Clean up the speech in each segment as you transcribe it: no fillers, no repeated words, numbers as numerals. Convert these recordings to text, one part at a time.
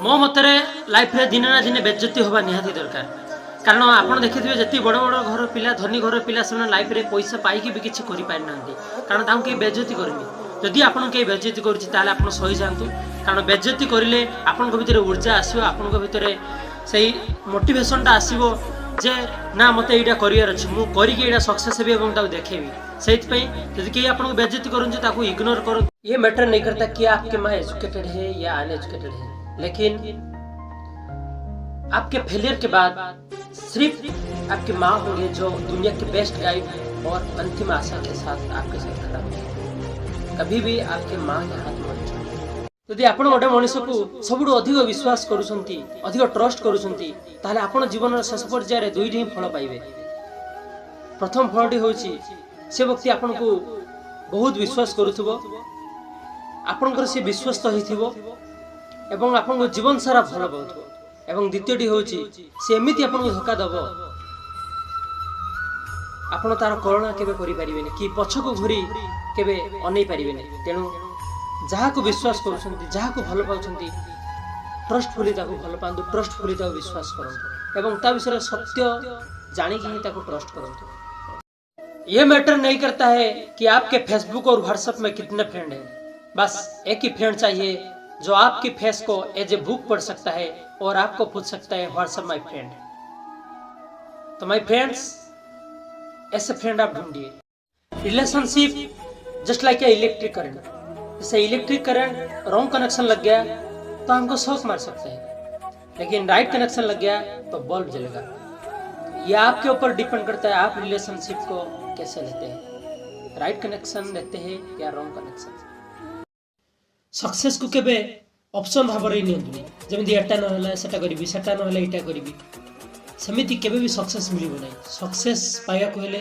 मो मतरे लाइफ रे दिन ना दिन बेज्जती होगा निहाती दरकार कारण आपड़ देखिए जी बड़ बड़ घर पिला धनी घर पिला से लाइफ रे पैसा पाइकी भी किसी कर पारि ना कारण ताकू कहीं बेज्जती करनी जदि आपन कहीं बेज्जती कर सही जातु कारण बेज्जती करें आपण भितर ऊर्जा आसो आपण भितर से मोटिवेशन टा आसो जे ना मत यहाँ करार अच्छे मुझे सक्सेस हेबी और देखेबी से कहीं आपको बेज्जती करूँ इग्नोर करो। ये मैटर नहीं करता कि आपके माँ एजुकेटेड है या अनएजुकेटेड है, लेकिन आपके फेलियर के बाद सिर्फ आपकी माँ होंगे जो दुनिया के बेस्ट गाइड और अंतिम आशा के साथ आपके साथ खड़ा होगी। कभी भी आपके माँ के हाथ मत छोड़ो। यदि आप गोटे मनीष को सब अधिक विश्वास करुँच अधिक ट्रस्ट करुँच आपन जीवन शेष पर्यायर दुईट ही फल पाइबे। प्रथम फलटी हूँ से व्यक्ति आपन को बहुत विश्वास करुथुबो आपनकर से विश्वस्त होइथिबो एवं आपन जीवन सारा भल पाउथुबो एवं द्वितीयटी हूँ से एमती आपन को धोखा दब आपन तार करुणा केबे करि परिबेनी कि पछको घुरी केबे अनै परिबेनी। तेणु जहाँ को विश्वास करुछंती जहाँ को भल पाउछंती ट्रस्टफुली ताको भल पांतु ट्रस्टफुली ताको विश्वास करंतु एवं ता विषय सत्य जानिक ही ताको ट्रस्ट करंतु। ये मैटर नहीं करता है कि आपके फेसबुक और व्हाट्सएप में कितने फ्रेंड हैं, बस एक ही फ्रेंड चाहिए जो आपकी फेस को एज ए बुक पढ़ सकता है और आपको पूछ सकता है व्हाट्सएप माय फ्रेंड। तो माय फ्रेंड्स ऐसे फ्रेंड आप ढूंढिए। Relationship just like a electric current, जैसे इलेक्ट्रिक करंट रॉन्ग कनेक्शन लग गया तो हमको शॉक मार सकता है, लेकिन राइट कनेक्शन लग गया तो बल्ब जलेगा। ये आपके ऊपर डिपेंड करता है आप रिलेशनशिप को कैसे लेते हैं, राइट कनेक्शन लेते हैं या रॉन्ग कनेक्शन। सक्सेस को केबे ऑप्शन भाव रे नियंतु जमी एटा ना सेटा करी सेटा ना एटा करी सेमिति केबे भी सक्सेस मिलिबो नै। सक्सेस पाया को हेले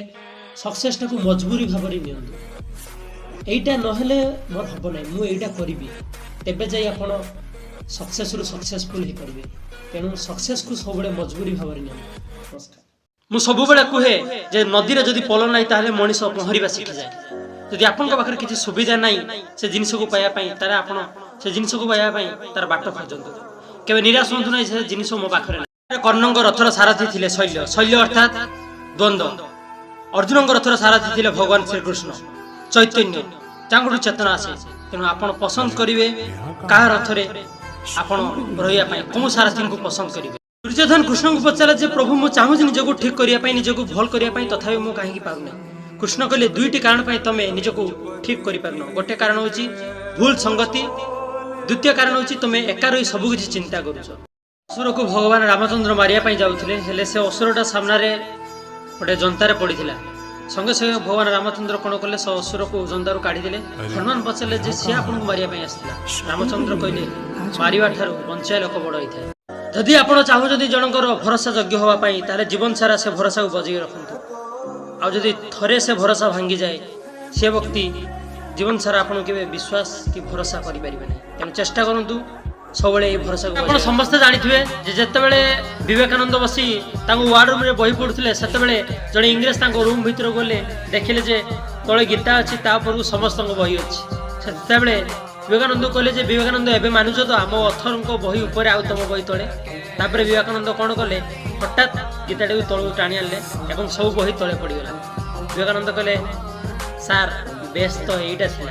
सक्सेस टाको मजबूरी भाव रे नियंतु एटा न हेले मोर हबो नै मु एटा करिवि तेबे जाई आपण सक्सेस रु सक्सेसफुल ही करिवे। तेनु सक्सेस को सबले मजबूरी भाव रे नियंतु। नमस्कार। मु सब बेले कहे जे नदी रे जदी पल नै ताले मनीष पहरिबा सिखि जाय। जदि आपन पाखरे किछि सुविधा नै से जिनिस को पाया पई तारे आपन से जिनिस को पाया पई तार बाट खोजंतु केबे निराश होंतु नै से जिनिस मो पाखरे नै। कर्णंग रथर सारथी थिले शैल्य, शैल्य अर्थात द्वंद्व। अर्जुनंग रथर सारथी थिले भगवान श्री कृष्ण चैतन्य तांगडु चेतना आसे। तेनु आपन पसंद करिवे का रथरे आपन रहिया पई कोन सारथी को पसंद करिवे। दुर्योधन कृष्ण को पचारे जे प्रभु मु चाहू निजको ठीक करिया निजको भल करिया तथापि मु कहीं पाऊना। कृष्ण कहले दुईटी कारण तमें निजको ठीक कर पारन। गोटे कारण हूँ भूल संगति, द्वितीय कारण हूँ तुम्हें एका रही सब किसी चिंता करुच। असुर को भगवान रामचंद्र मारिया जाऊे से असुरटा सामने गोटे जंतार पड़ा संगे संगे भगवान रामचंद्र कौन कले से असुर को जंतार काढ़ीदे। हनुमान पचारे जे सी आपको मारे आसला। रामचंद्र कहले मारिबा ठारू बंचाए लोक बड़ होता है। जदि आप चाहूँ जनकर भरोसा योग्य होगापाई ताले जीवन सारा से भरोसा को बजाई रखु। आदि थरे से भरोसा भांगी जाए से व्यक्ति जीवन सारा आपन के विश्वास कि भरोसा करें। तेणु चेष्टा करूँ सब भरोसा को। समस्ते जानते जिते विवेकानंद बसी वार्ड रूम बही पढ़ुले से जड़े इंग्रेज रूम भर गले देखिले जे तले गीता अच्छी तापर समस्त बही अच्छी से विवेकानंद कहले जे विवेकानंद एवं मानुच तो आम अथर बही उपर आउ तुम बही तले। तापर विवेकानंद कौन कले हठात गीताटा को तलू टाणी आनले और सब बही तले पड़गला। विवेकानंद कहले सार बेस तो यहीटा था।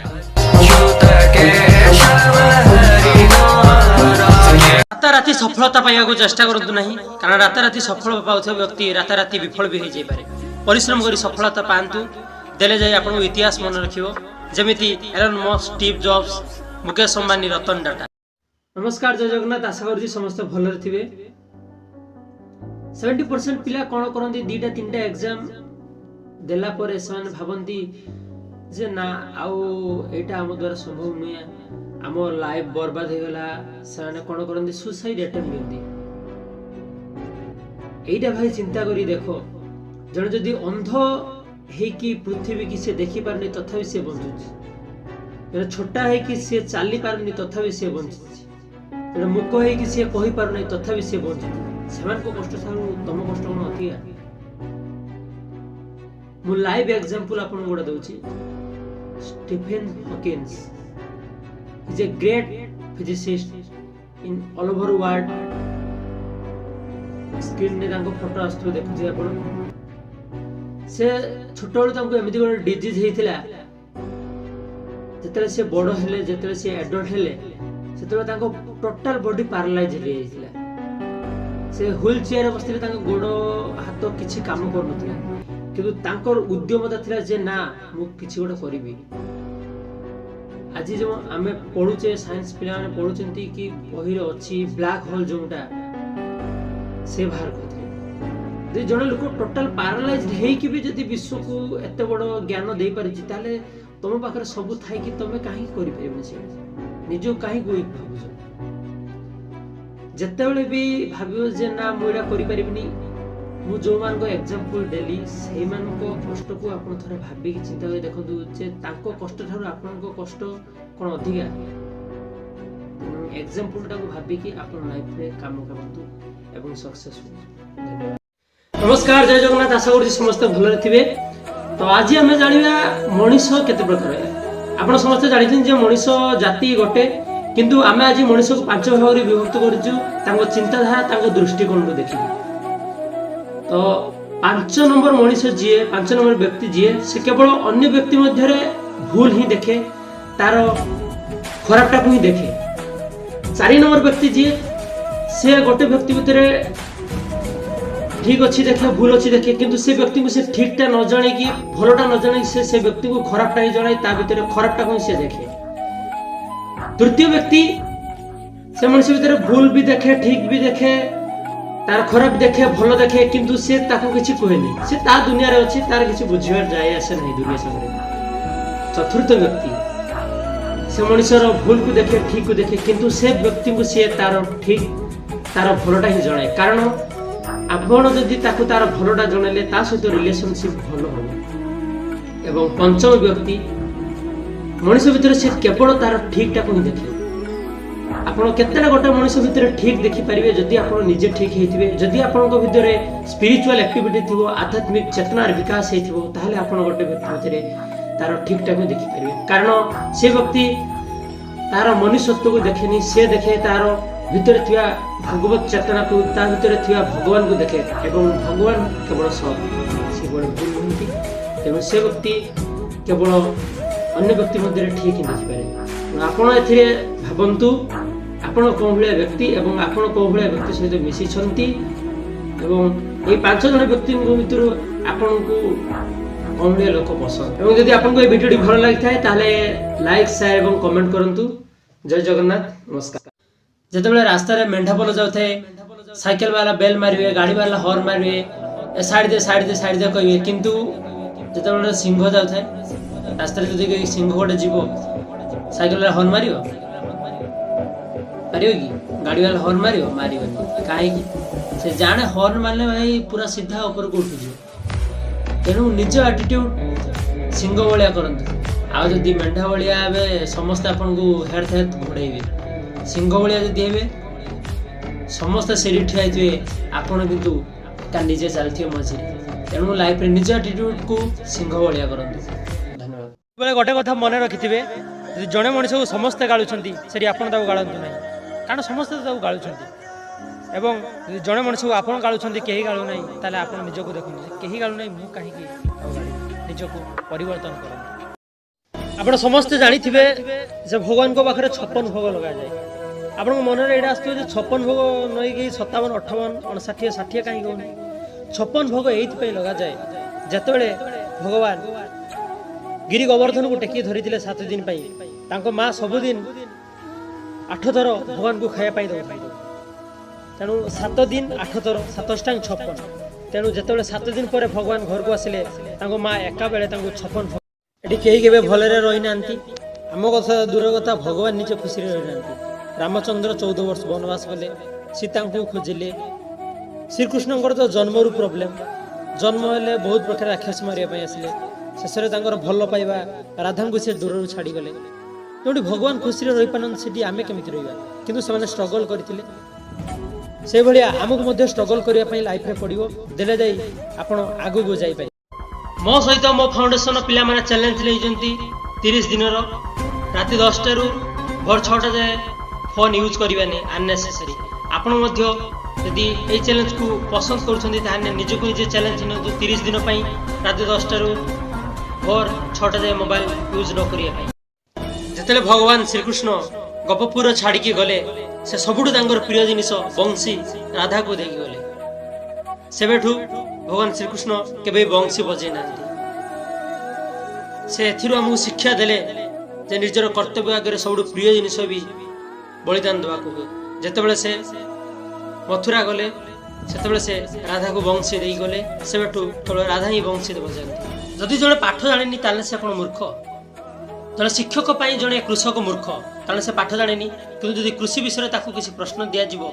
राताराति सफलता पाइबा चेष्टा करूँ ना, कारण राताराति सफल पाउଥିବା व्यक्ति राताराति विफल भी हो जाए। परिश्रम कर सफलता पातु देले जाए आपको इतिहास मन रखियो जमीती Elon Musk, Steve Jobs, Mukesh Ambani, Ratan Tata. नमस्कार, जय जगन्नाथ। आशा करूँ समस्त भल थे। 70% पिला कौन करती दीटा तीनटा एग्जाम देला पर से भावती जे ना आउटा आम द्वारा संभव नुहे, आम लाइफ बर्बाद हो गला। से कौन करती सुसाइड अटेम्प्ट करती। एटा भाई चिंता करी देखो, जन जदि अंध है पृथ्वी की से देखी पारनी तथापि से बंचुची, छोटा है कि से चली पारनी तथापि से बंचुची, मुख है कि से कही पारनी तथापि से बंचुची। से कष्ट तुम कष्ट कौन अधिका। मु लाइव एग्जांपल आपन गोडा दउची Stephen Hawkins is a great physicist in all over world screen ने तांको फोटो आस्तु देखुची आपन से छोटोळ तांको एमिति गोटे डिजीज हेतिला जेतले से बड़ हेले जेतले से एडल्ट हेले सेतले तांको टोटल बॉडी पैरालाइज हे जाइतिला से व्हील चेयर बसले तांको गोडो हाथ किछि काम कर नथिला किंतु तांकर उद्यमता थिला जे ना मु किछि गोटे करबी आज जो आमे पढुचे साइंस पिला ने पढुचंती कि बहिर अछि ब्लैक होल जोटा से बाहर करथिले जड़े लोक टोटल पैरालाइज हेकि भी जदि विश्व को एत बड़ ज्ञान दे पारि ताले तुम पाखरे सब थाई कि तुम कहीं करि परिबनि से निजो कहीं कोई भाबुछ जत्तेबेले भी भाबियो जे ना मुइरा करि परिबनि मु जो मान को एग्जांपल डेली सेही मान को कष्ट को आपण थरे भाबी कि चिंता करे देखंतु जे तांको कष्ट थारु आपण को कष्ट कोन अधिका एग्जांपल टाको भाबी कि आपण लाइफ रे काम करंतु एवं सक्सेसफुल। नमस्कार जय जगन्नाथ आशा करूँ समस्त भल थे। तो आज आम जाना मनीष केते प्रकार आप समस्त जानते मनीष जाति गोटे किंतु आम आज मनीष को 5 भाग में विभक्त कर चिंताधारा दृष्टिकोण को देखिए। तो 5 नंबर मनीष जी 5 नंबर व्यक्ति जी से केवल अन्य व्यक्ति मध्य भूल ही देखे तार खराबटा को ही देखे। 4 नंबर व्यक्ति जी से गोटे व्यक्ति भितर ठीक अच्छी देखे भूल अच्छी देखे किंतु से व्यक्ति को से ठीकटा न जाने कि भलटा न जाने से व्यक्ति को खराबटा ही जनाई ता भितर खराबटा को से देखे। तृतीय व्यक्ति से मनुष्य भितर भूल भी देखे ठीक भी देखे तार खराब देखे भल देखे किंतु से ताको किछि कहनी से ता दुनिया रे अछि तार किछि बुझिबार जाय आसे नहीं दुनिया संगे। चतुर्थ व्यक्ति से मनुष्यर भूल को देखे ठीक को देखे किंतु से व्यक्ति को से तार ठीक तार भलटा ही जनाए कारण आपण जदि ताकू तार भलटा जणेले ता सहित रिलेशनशिप भल हो। एवं पंचम व्यक्ति मनुष्य भितर से केवल तार ठीकटा को ही देखे। आपण केतेटा गोटे मनुष्य भितर ठीक देखि परिबे जदि आपण निजे ठीक हेतिबे जदि आपण को भितर स्पिरिचुअल एक्टिविटी थिबो आध्यात्मिक चेतनार विकास हेतिबो ताहले आपण गोटे व्यक्ति भितर तार ठीकटा को देखि परिबे कारण से व्यक्ति तार मनुष्यत्व को देखेनी से देखे तार भितर थिया भगवत चेतना को ता भितर थिया भगवान को देखे एवं भगवान केवल से बड़े भूल होती तेणु से व्यक्ति केवल अन्य व्यक्ति मध्य ठीक ही देखिपारे। आपण एथिरे भाबंतु आपण कोन भलिया व्यक्ति एवं आपण कोन भलिया व्यक्ति सहित मिसी छंती एवं ए 5 जन व्यक्ति भितर आपण को कोन भलिया लोक पसंद एवं यदि आपण को ए वीडियो भल लागिथाय ताले लाइक शेयर एवं कमेंट करंतु। जय जगन्नाथ नमस्कार। जेतेबेले रास्ता रे मेंढा बोल जाउथे साइकिल वाला बेल मारिवे गाड़ी वाला हॉर्न मारिवे साइड दे कहिवे किंतु जेतेबेले सिंह जाउथे रास्ता रे जदि सिंह गोटे जीवो साइकिल वाला हॉर्न मारियो कि गाड़ी वाला हॉर्न मारियो काहे कि से जाने हॉर्न मारले भाई पूरा सीधा ऊपर को उठ जिवो तेनु निज एटीट्यूड सिंह भलिया करंतु आ जदि मेंढा भलिया आबे समस्त आपन को हेड हेड घोड़ेइबे सिंह भलिया जदि हेबे समस्त सेरी ठियाइथिबे आपण किंतु का निजे चलथियो मझी तेणु लाइफ रे निज एटीट्यूड को सिंह भलिया करंतु। धन्यवाद। बेले गोटे कथा मन रखिथिबे जणे मनुष्य को समस्त गाळुछंती सेरी आपण ताको गाळंतु नै कारण समस्त ताको गाळुछंती एवं जणे मनुष्य को आपण गाळुछंती केही गाळु नै ताले आपण निज को देखु केही गाळु नै मु काहे कि निज को परिवर्तन करन। आपण समस्त जानि थिबे जे भगवान को पाखरे 56 भोग लगा जाय आपण मन रे एडा आस्तु जे 56 भोग नई कि 57 58 59 60 काहे कोनी 56 भोग एइत पे लगा जाय जतबेले भगवान गिरि गोवर्धन को टेकी धरिथिले 7 दिन पई तांको मां सब दिन 8 थर भगवान को खाया पाई दउथि तेणु 7 दिन 8 थर 7 56 तेणु जतबेले 7 दिन पर भगवान घर को आसिले तांको मां एका बेले तांको 56 एटी केही केबे भलरे रहि नांती आम कथा दूर कथा भगवान निजे खुशी रे रहि नांती। रामचंद्र 14 वर्ष वनवास गले सीता को खोजिले श्रीकृष्ण तो जन्म रु प्रॉब्लम जन्म हेले बहुत प्रकार राक्षस मारिया आसिले शेष में भल पाइबा राधा को सी दूर छाड़ी गले जो भगवान खुशी रही पारन से आम केमी रहा किंतु से स्ट्रगल करते से भाया आमको स्ट्रगल करने लाइफ में पड़ो देले जाई आपण आगू को जाई पाए। मो सहित मो फाउंडेशन पिला माने चैलेंज लेइजंती 30 दिन राति 10 रु भोर 6टा जाए फोन यूज करवानी अननेसेसरी। आपण मध्य यदि ये चैलेंज को पसंद करुछंती ताने निजको निजे चैलेंज नियंतु 30 दिन पई राति 10 रु भोर 6टा जाए मोबाइल यूज न करिया पई। जेतेले भगवान श्रीकृष्ण गपपुर छाड़ी की गले से सबुठु तांकर प्रिय जिनिस बंशी राधा को देकी गले। सेबेठु भगवान श्रीकृष्ण केबे बंशी बजे नांती। से एथिरु हमहु शिक्षा देले जे निजर कर्तव्य आगे सबुठु प्रिय जिनिस भी बलिदान देवा को हुए। जेतेबेले से मथुरा गले सेतेबेले से राधा को बंशी देई गले सेबेठु केवल राधा ही बंशी दे बजांती। जदि जणे पाठ जानेनी ताले से कोन मूर्ख। जड़े शिक्षक पाई जड़े कृषक मूर्ख कारण से पाठ जाने कि जदि कृषि विषय ताकू किसी प्रश्न दिया जीवो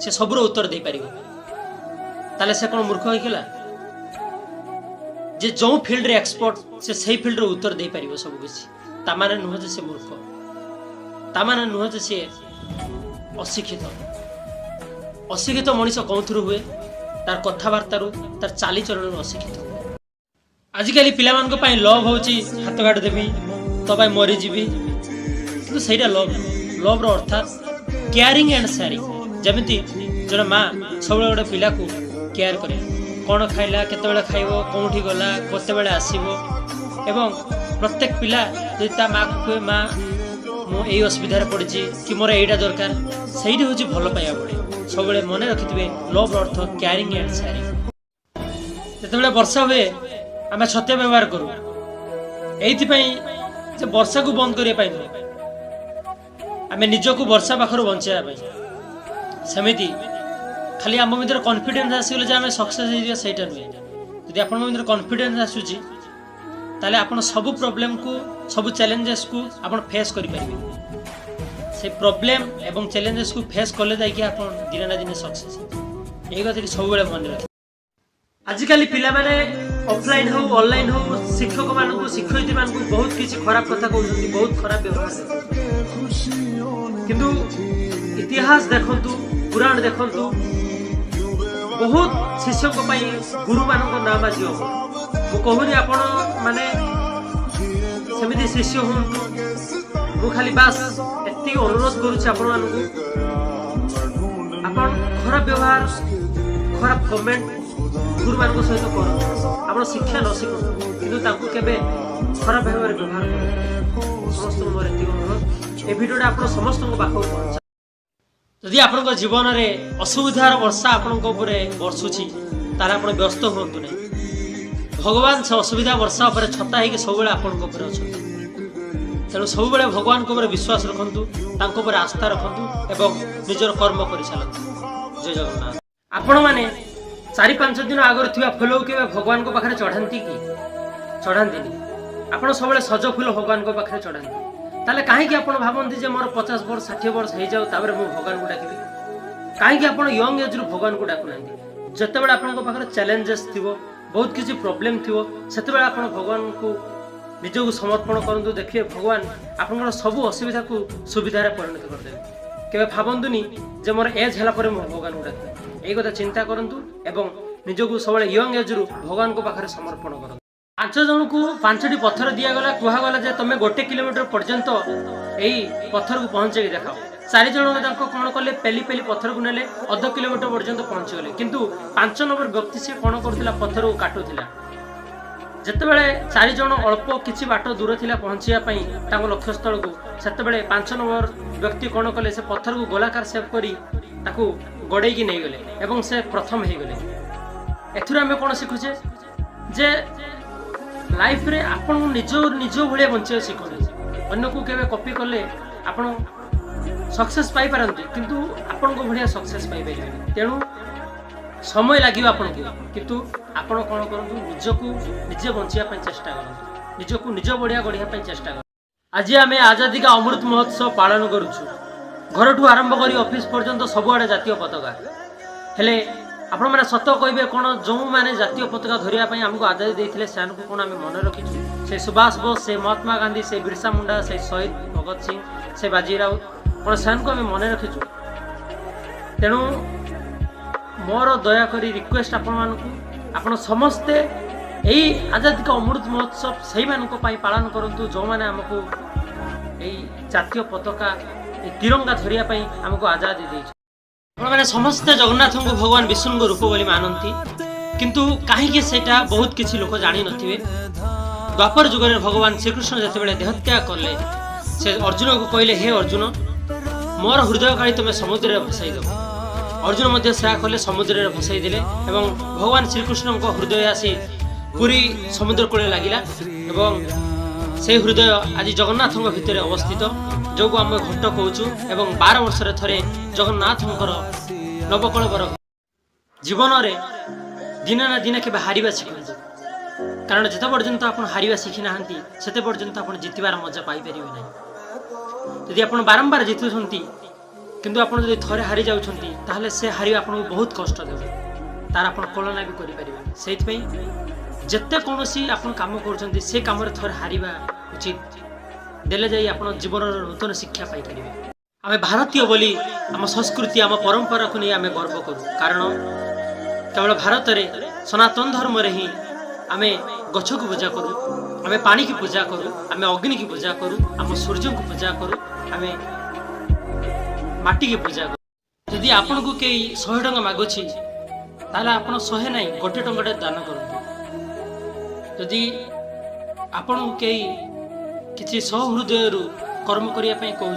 से सबुर उत्तर दे पारिबो ताले से कोन मूर्ख होइकला। जे जो फील्ड रे एक्सपर्ट से सही फील्ड रे उत्तर दे पारिबो सब किछि ता माने नुह जे से मूर्ख ता माने नुह जे से अशिक्षित। अशिक्षित मनीष कौथुरु हुए तार कथाबार्ता रु तार चाली चरण अशिक्षित। आजिकली पिला मान को पाई लव होची हाथ घाट देबी तो भाई मरीजी तो सहीटा लव अर्थात केयरिंग एंड शेयरिंग। जमीती जड़े माँ सब गोटे पिला को केयर करे कौन खाइला केते खाइब कौटी गला केते आसब एवं प्रत्येक पिला यदि ता माँ को कहे माँ मुझे असुविधार पड़ी कि मोर यहीटा दरकार से हूँ भल पाइबा पड़े। सब मन रखिथे love earth caring and sharing. जिते वर्षा हुए आम छत्या व्यवहार करूँ ये वर्षा को बंद करने आम निजक वर्षा पाखर बचाई सेमती खाली आम भर कॉन्फिडेंस आसगले आम सक्सेस होटा नुहे। यदि आप कॉन्फिडेंस आसूची ताले आप सब प्रॉब्लम को सब चैलेंजेस को आप फेस करें से प्रॉब्लम एवं चैलेंजेस को फेस कले जाकि आप दिन ना दिन सक्सेस ये कथा सब मन रखें। आजिकल पिला माने ऑफलाइन हो ऑनलाइन हो शिक्षक मानू शिक्षयित्री मानू बहुत किसी खराब कथा कहते बहुत खराब व्यवहार किंतु इतिहास देखंतु पुराण देखंतु बहुत शिक्षक गुरु मान नाम आज कहूनी आपण माने सेमिति शिष्य हूँ मु खाली बास एति अनुरोध करुच्ची आपण खराब व्यवहार खराब कमेंट गुरु मान सहित कर शिक्षा न शिखु कि केवे खराब भाव में व्यवहार कर समस्त मोर एति अनुरोध ए भिडियोटा आप समस्त पाखक पहुँचा। जदि आप जीवन में असुविधार वर्षा आपण बर्षुची तार आप व्यस्त हूँ ना भगवान से असुविधा वर्षा उपर छता होगी सब आपण अच्छा तेणु सब भगवान को विश्वास रखु आस्था रखु एवं निजर कर्म कर चलतु। जय जगन्नाथ। आपण मैंने 4-5 दिन आगर थी फूल के भगवान को पाखे चढ़ाती कि चढ़ाती आप सब सज फूल भगवान को पाखे चढ़ाती ताले कहीं आप भावती मोर 50 वर्ष 60 वर्ष हो जाऊ तापर मु भगवान को डाकिबी कहीं आप यंग एज रु भगवान को डाकुना जिते आप चैलेंजेस थी बहुत किसी प्रॉब्लम थी से भगवान को निजक समर्पण करूँ। देखिए भगवान आप सब असुविधा को सुविधार परिणत करदे केवे भावतुनि जे मोर एज है भगवान को डाक यही कथा चिंता करूँ एवं निजक सब यंग एज रु भगवान को पाखे समर्पण करूँ। 5 जन को 5टी पत्थर दिगला कहगला जे तुम 1 किलोमीटर पर्यंत यही पत्थर को पहुंचे देखाओ 4 जन कौन कले पेली पेली पत्थर को नेले 1/2 किलोमीटर पर्यंत पहुंची गले किंतु 5 नंबर व्यक्ति से कौन करथिला पत्थर को काटुथिला जेतेबेले 4 जन अल्प किछि बाट दूर थिला पहुंचिया पई तांको लक्ष्य स्थल को सेतेबेले 5 नंबर व्यक्ति कौन कले से पत्थर को गोलाकार शेप करी ताकू गड़े की नहीं गले एवं से प्रथम हो गले। एथुर आमे कोन सिखुचे जे लाइफ रे आपन निज भलिया बंचे शिखुचे अन्य को केवे कॉपी करले आपन सक्सेस पाई पारंती किंतु आपन को भलिया सक्सेस पाई पाइबे तेणु समय लगे आपन को किंतु आपन कोन करंतु निजको निजे बंचिया पई चेष्टा करंतु निजको निज बढ़िया गढ़िया पई चेष्टा कर। आज आमे आजादी का अमृत महोत्सव पालन करूछु घरठू आरंभ करी ऑफिस पर्यंत सबुआडे जातीय पताका हेले आपण माने सत कहबे कोन जो माने जातीय पताका धरिया पई हमको आजादी देथिले सेन को कोन आमे मन रखिछु से सुभाष बोस से महात्मा गांधी से बिरसा मुंडा से शहीद भगत सिंह से बाजीराव कोन सेन को आमे मन रखिछु। तेणु मोर दया करी रिक्वेस्ट आपण समस्ते यही आजादी का अमृत महोत्सव से पालन करूँ जो मैंने आमको यही जातीय पताका तिरंगा धरिया आमको आजादी दे मैंने समस्ते जगन्नाथ को भगवान विष्णु रूप बोली मानती किंतु कहीं सेटा बहुत किसी लोग जानी नथिबे। द्वापर जुग में भगवान श्रीकृष्ण जिते देहत्याग कले से अर्जुन को कहले हे अर्जुन मोर हृदय काली तुम्हें समुद्र में भसाई दो। अर्जुन मध्य से कले समुद्र में भसाई देले एवं भगवान श्रीकृष्ण को हृदय आसी पूरी समुद्र कूल लगिला से हृदय आज जगन्नाथ भितर अवस्थित जो को आम घट कहूँ एवं 12 वर्ष थे जगन्नाथ नवकलवर जीवन में दिन ना दिन के हारिबा शिखु कारण जिते पर्यंत आप हारिबा शिखी ना से पर्यंत आप जितबार मजा पाइपर ना यदि आप बारंबार जितुंट किंतु आप थे हारी जाऊँ से हारिबा आपको बहुत कष्ट देवे तार आप कल्पना भी करें से जिते कौन आप कम कर से कम थोड़े हारिबा उचित देले जाई आप जीवन नूतन शिक्षा पाइपर। आम भारतीय बोली आम संस्कृति आम परंपरा को नहीं आम गर्व करूँ कारण केवल भारत में सनातन धर्म रे ही आम गछ को पूजा करूँ आम पानी की पूजा करूँ आम अग्नि की पूजा करूँ आम सूर्य को पूजा करूँ आम माटी की पूजा करूँ। यदि आपन को कई 100 टंका मागुची ताला आपन 100 नहीं 1 टंका दान करूँ। यदि आपन को कई किसी सहृदय कर्म करने कहूँ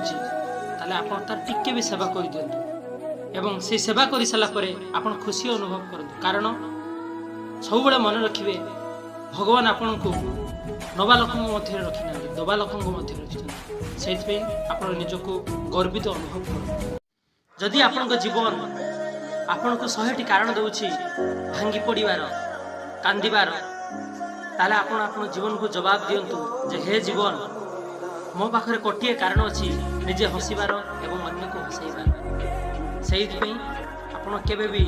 ताले आप तार टिके भी सेवा कर दिंतु एवं से सेवा कर सारा आप खुशी अनुभव करूँ कारण सब मन रखिए भगवान आपण को नवा लोक मध्य रखी ना दबा लोक मध्य रखी से आप निजक गर्वित अनुभव कर। जदि आपण जीवन आपण को 100टी कारण दूची भांगी पड़ार कांदार ताले आपण आपण जीवन को जवाब दिंतु जे हे जीवन मो पाखे गोटे कारण अच्छी निजे हसबार एवं अन्य को हसैबार से आपण केबे भी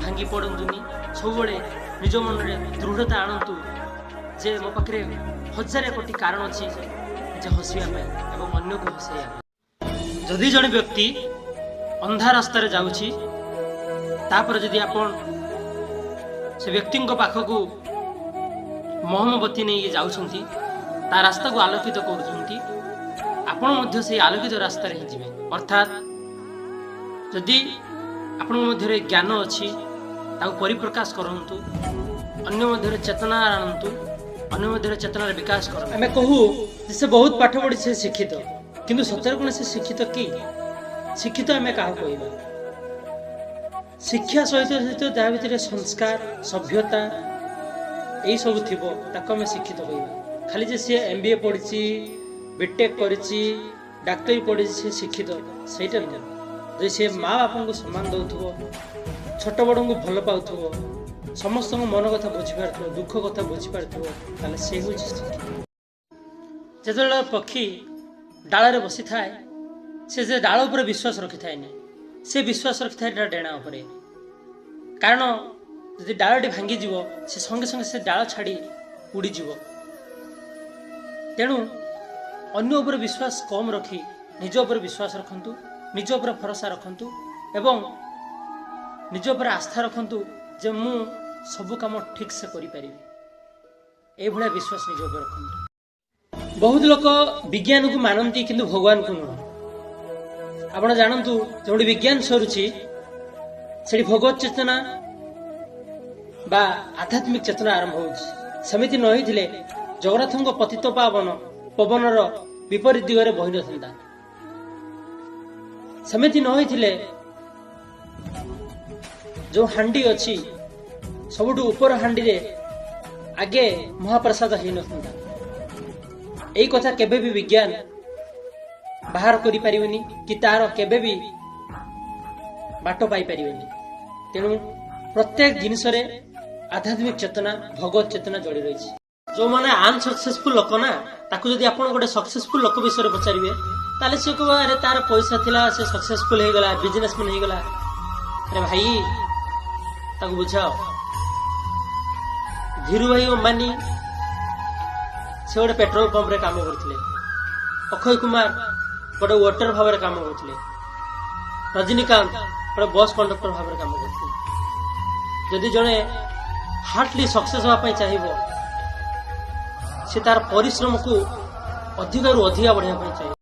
भांगी पड़तुनि सब निज मन में दृढ़ता आणतु जे मो पाखे 1000 कोटी कारण अच्छी निजे हसवाई एवं अन्य को हसैया। जदि जड़े व्यक्ति अंधा रास्ता जाऊँगी तापर जदि आपण से व्यक्ति पाखक मोहमबती नहीं जाऊँगी ता रास्ता को आलोकित करुँच आपण मध्य से आलोकित रास्ता ही जीवे अर्थात जदि आपण मध्य ज्ञान अच्छी परिप्रकाश करंतु अन्य मध्य चेतना आणतु अन्य मध्य चेतनार विकास कर। आम कहूँ से बहुत पाठ पढ़ी से शिक्षित किंतु सतर कौन से शिक्षित कि शिक्षित आम क्या कहवा शिक्षा सहित सहित जहाँ भर संस्कार सभ्यता यही सब थी आम शिक्षित कहवा खाली जे सी MBA पढ़ी बीटेक करी डाक्तरी पढ़ी से शिक्षित सहीटा नुह जो सी माँ बापा को सम्मान दौथ छोट बड़ को भल पाथ्व समस्त मन कथा बुझीपार दुख कथा बुझीपार से शिक्षित। जो पक्षी डाल बसी थाए से डाल उपर विश्वास रखी थाए से विश्वास रखी थाए डेणा उपरे कारण यदि डालटी भांगी जीव से संगे संगे से डाल छाड़ी उड़ी जीव तेणु अन्य उपर विश्वास कम रखी निज उपर विश्वास रखंतु निज उपर भरोसा रखंतु एवं निज उपर आस्था रखंतु जे मु सब काम ठीक से करि परिबे ए भला विश्वास निज उपर रखंतु। बहुत लोक विज्ञान को मानती किंतु भगवान को नुह आपण जानंतु जोडी विज्ञान सरुची सेठी भगवत चेतना बा आध्यात्मिक चेतना आरंभ होउची समिति न होइथिले जगन्नाथ पतित पावन पवनर विपरीत दिगरे बहि नथंता समिति न होइथिले जो हांडी अच्छी सबुठु ऊपर हांडी रे आगे महाप्रसाद ही नथंता एई कथा केबे भी विज्ञान बाहर करि परिबेनी कि तार केबे भी बाटो पाई परिबेनी तेणु प्रत्येक जिनिस रे आध्यात्मिक चेतना भगवत चेतना जड़ी रही जो माने अनसक्सेसफुल लोक ना ताकू जदि आपण गोटे सक्सेसफुल लोक विषय पचारे ताले से को अरे तार पैसा थिला से सक्सेसफुल हो गला बिजनेसमैन हो गला अरे भाई ताकू बुझाओ धीरू भाई अंबानी से गोटे पेट्रोल पंप रे काम करथिले अक्षय कुमार गोटे वाटर भाव में काम करथिले रजनीकांत गोटे बस कंडक्टर भाव में काम करथिले जदि जड़े हार्टली सक्सेस होगा चाहिए से तार परिश्रम को अधिक रु अधिक बढ़िया चाहिए।